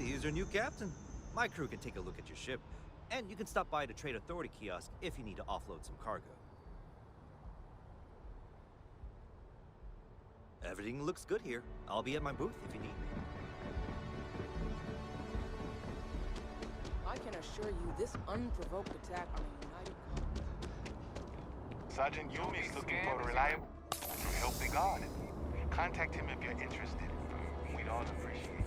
Andy is your new captain. My crew can take a look at your ship, and you can stop by the Trade Authority kiosk if you need to offload some cargo. Everything looks good here. I'll be at my booth if you need me. I can assure you this unprovoked attack on a united Sergeant Yumi is looking for a reliable, healthy guard. Contact him if you're interested. We'd all appreciate it.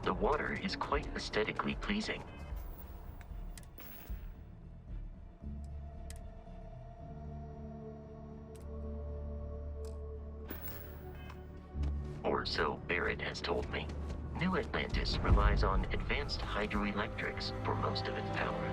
The water is quite aesthetically pleasing. Or so Barrett has told me. New Atlantis relies on advanced hydroelectrics for most of its power.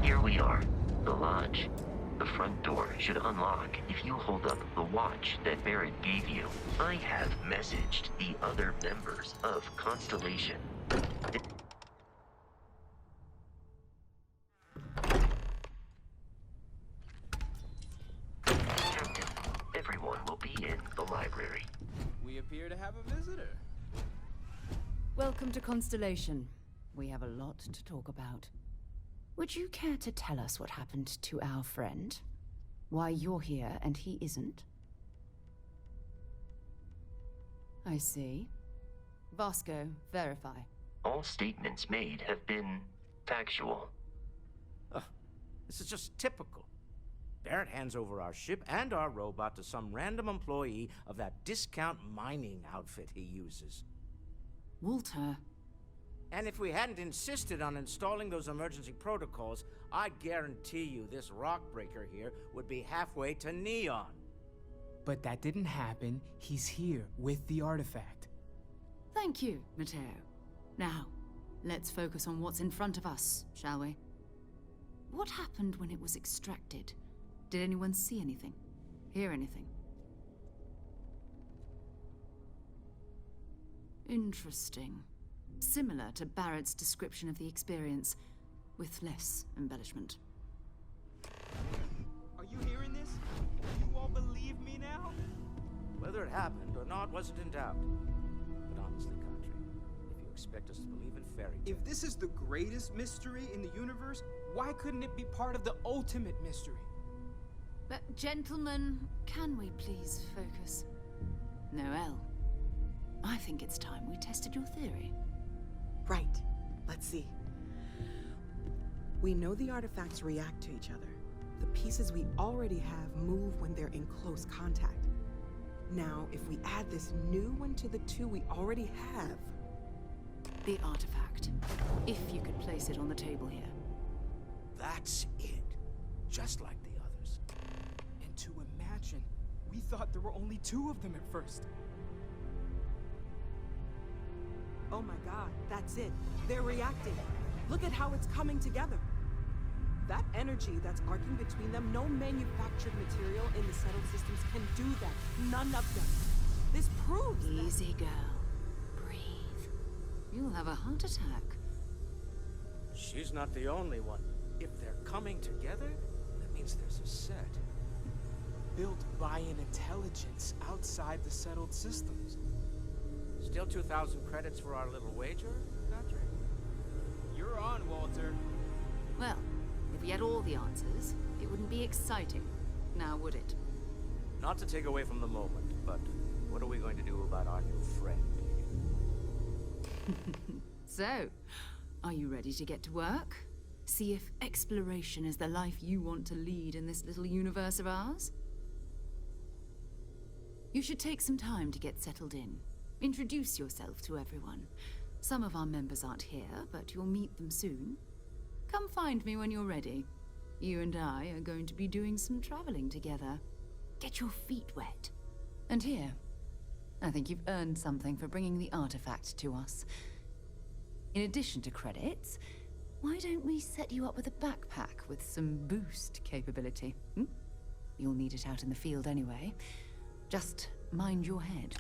Here we are, the lodge. The front door should unlock if you hold up the watch that Barrett gave you. I have messaged the other members of Constellation. Captain, everyone will be in the library. We appear to have a visitor. Welcome to Constellation. We have a lot to talk about. Would you care to tell us what happened to our friend? Why you're here and he isn't? I see. Vasco, verify. All statements made have been factual. Ugh, this is just typical. Barrett hands over our ship and our robot to some random employee of that discount mining outfit he uses. Walter. And if we hadn't insisted on installing those emergency protocols, I guarantee you this rock breaker here would be halfway to Neon. But that didn't happen. He's here with the artifact. Thank you, Matteo. Now, let's focus on what's in front of us, shall we? What happened when it was extracted? Did anyone see anything? Hear anything? Interesting. Similar to Barrett's description of the experience, with less embellishment. Are you hearing this? Do you all believe me now? Whether it happened or not wasn't in doubt. But honestly, Country, if you expect us to believe in fairy tales... If this is the greatest mystery in the universe, why couldn't it be part of the ultimate mystery? But gentlemen, can we please focus? Noel, I think it's time we tested your theory. Right. Let's see. We know the artifacts react to each other. The pieces we already have move when they're in close contact. Now, if we add this new one to the two we already have... The artifact. If you could place it on the table here. That's it. Just like the others. And to imagine, we thought there were only two of them at first. Oh my god, that's it. They're reacting. Look at how it's coming together. That energy that's arcing between them, no manufactured material in the settled systems can do that. None of them. This proves that... Easy, girl. Breathe. You'll have a heart attack. She's not the only one. If they're coming together, that means there's a set. Built by an intelligence outside the settled systems. Still 2,000 credits for our little wager, Patrick? You're on, Walter. Well, if we had all the answers, it wouldn't be exciting. Now, would it? Not to take away from the moment, but what are we going to do about our new friend? So, are you ready to get to work? See if exploration is the life you want to lead in this little universe of ours? You should take some time to get settled in. Introduce yourself to everyone. Some of our members aren't here, but you'll meet them soon. Come find me when you're ready. You and I are going to be doing some traveling together. Get your feet wet. And here, I think you've earned something for bringing the artifact to us. In addition to credits, why don't we set you up with a backpack with some boost capability? You'll need it out in the field anyway. Just mind your head.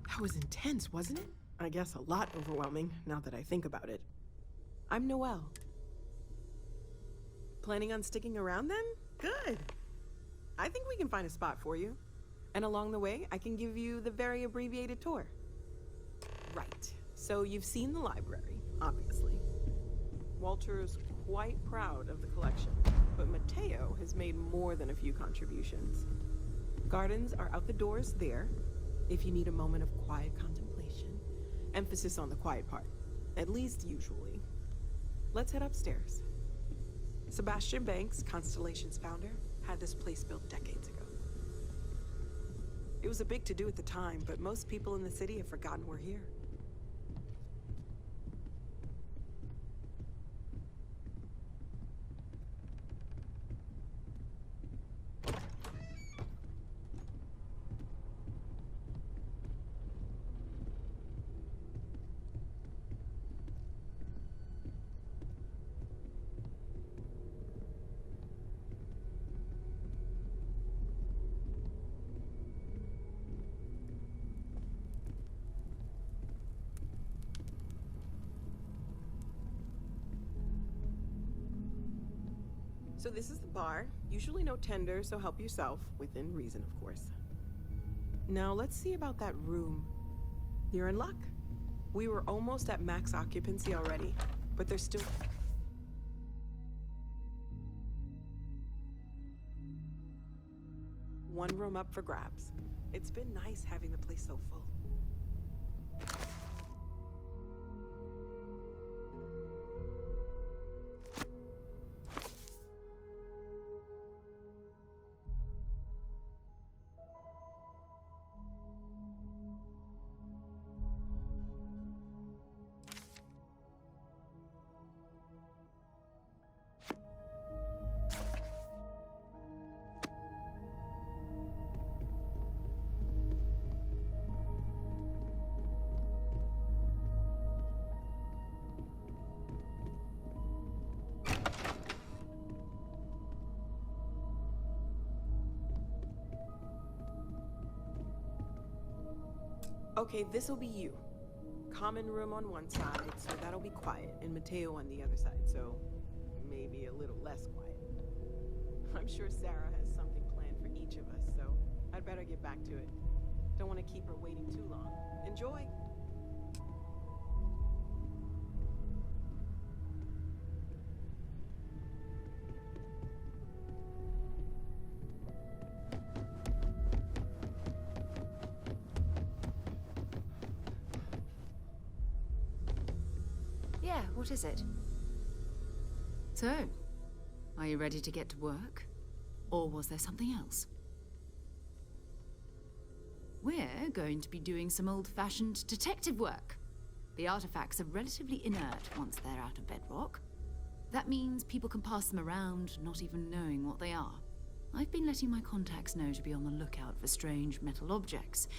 That was intense, wasn't it? I guess a lot overwhelming, now that I think about it. I'm Noelle. Planning on sticking around then? Good. I think we can find a spot for you. And along the way, I can give you the very abbreviated tour. Right. So you've seen the library, obviously. Walter's quite proud of the collection, but Mateo has made more than a few contributions. Gardens are out the doors there, if you need a moment of quiet contemplation. Emphasis on the quiet part, at least usually. Let's head upstairs. Sebastian Banks, Constellation's founder, had this place built decades ago. It was a big to-do at the time, but most people in the city have forgotten we're here. So this is the bar. Usually no tender, so help yourself, within reason, of course. Now let's see about that room. You're in luck. We were almost at max occupancy already, but there's still... one room up for grabs. It's been nice having the place so full. Okay, this'll be you. Common room on one side, so that'll be quiet, and Mateo on the other side, so maybe a little less quiet. I'm sure Sarah has something planned for each of us, so I'd better get back to it. Don't want to keep her waiting too long. Enjoy! Yeah, what is it? So, are you ready to get to work? Or was there something else? We're going to be doing some old-fashioned detective work. The artifacts are relatively inert once they're out of bedrock. That means people can pass them around, not even knowing what they are. I've been letting my contacts know to be on the lookout for strange metal objects.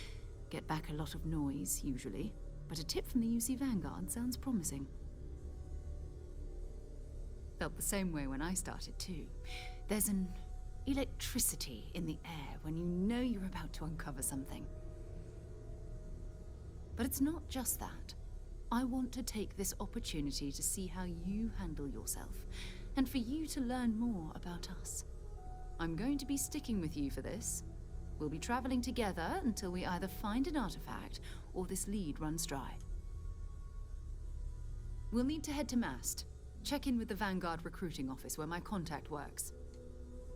Get back a lot of noise, usually, but a tip from the UC Vanguard sounds promising. Felt the same way when I started, too. There's an electricity in the air when you know you're about to uncover something. But it's not just that. I want to take this opportunity to see how you handle yourself, and for you to learn more about us. I'm going to be sticking with you for this. We'll be traveling together until we either find an artifact or this lead runs dry. We'll need to head to Mast. Check in with the Vanguard recruiting office where my contact works.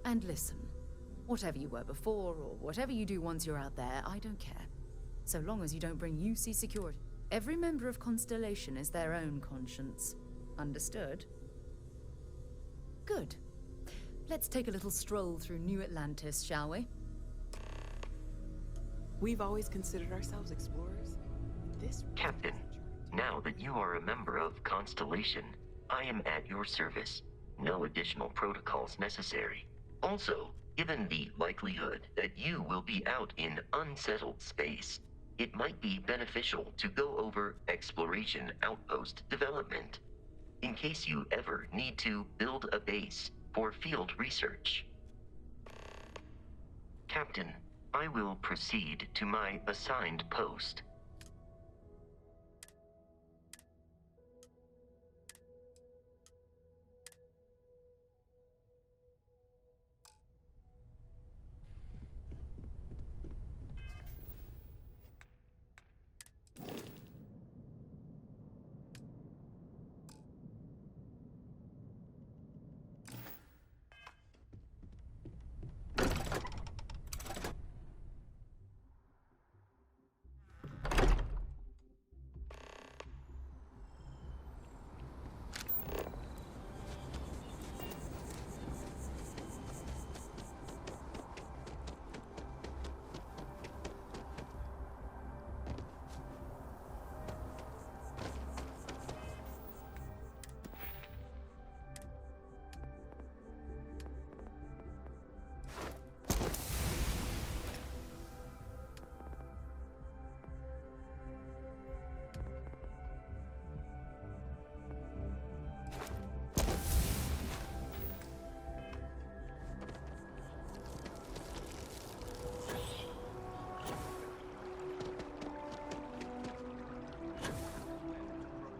And listen, whatever you were before or whatever you do once you're out there, I don't care. So long as you don't bring UC security. Every member of Constellation is their own conscience. Understood? Good. Let's take a little stroll through New Atlantis, shall we? We've always considered ourselves explorers. This Captain, now that you are a member of Constellation, I am at your service. No additional protocols necessary. Also, given the likelihood that you will be out in unsettled space, it might be beneficial to go over exploration outpost development, in case you ever need to build a base for field research. Captain, I will proceed to my assigned post.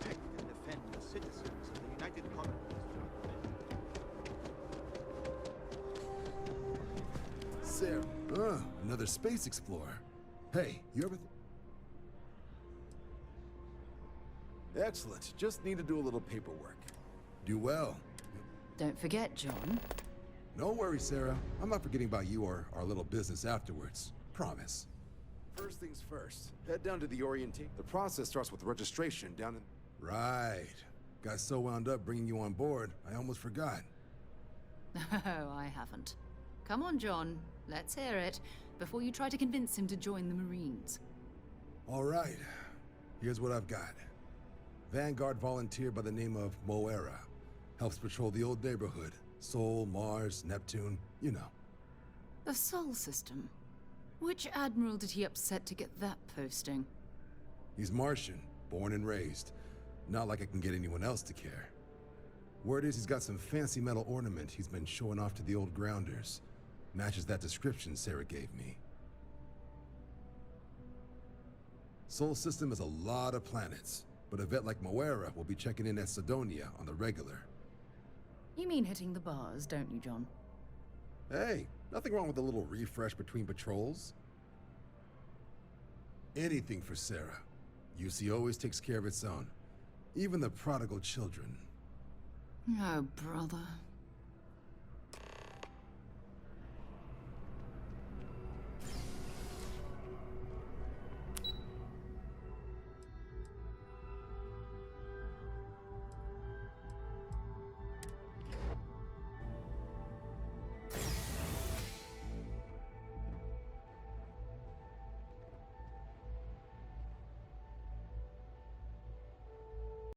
Protect and defend the citizens of the United Commonwealth. Sarah, another space explorer. Hey, you ever... Excellent. Just need to do a little paperwork. Do well. Don't forget, John. No worries, Sarah. I'm not forgetting about you or our little business afterwards. Promise. First things first. Head down to the orientation. The process starts with registration down in... Right. Got so wound up bringing you on board, I almost forgot. Oh, I haven't. Come on, John. Let's hear it, before you try to convince him to join the Marines. All right. Here's what I've got. Vanguard volunteer by the name of Moera. Helps patrol the old neighborhood. Sol, Mars, Neptune, you know. The Sol system. Which admiral did he upset to get that posting? He's Martian, born and raised. Not like I can get anyone else to care. Word is he's got some fancy metal ornament he's been showing off to the old grounders. Matches that description Sarah gave me. Sol system is a lot of planets, but a vet like Moera will be checking in at Sidonia on the regular. You mean hitting the bars, don't you, John? Hey, nothing wrong with a little refresh between patrols. Anything for Sarah. UC always takes care of its own. Even the prodigal children. Oh, brother.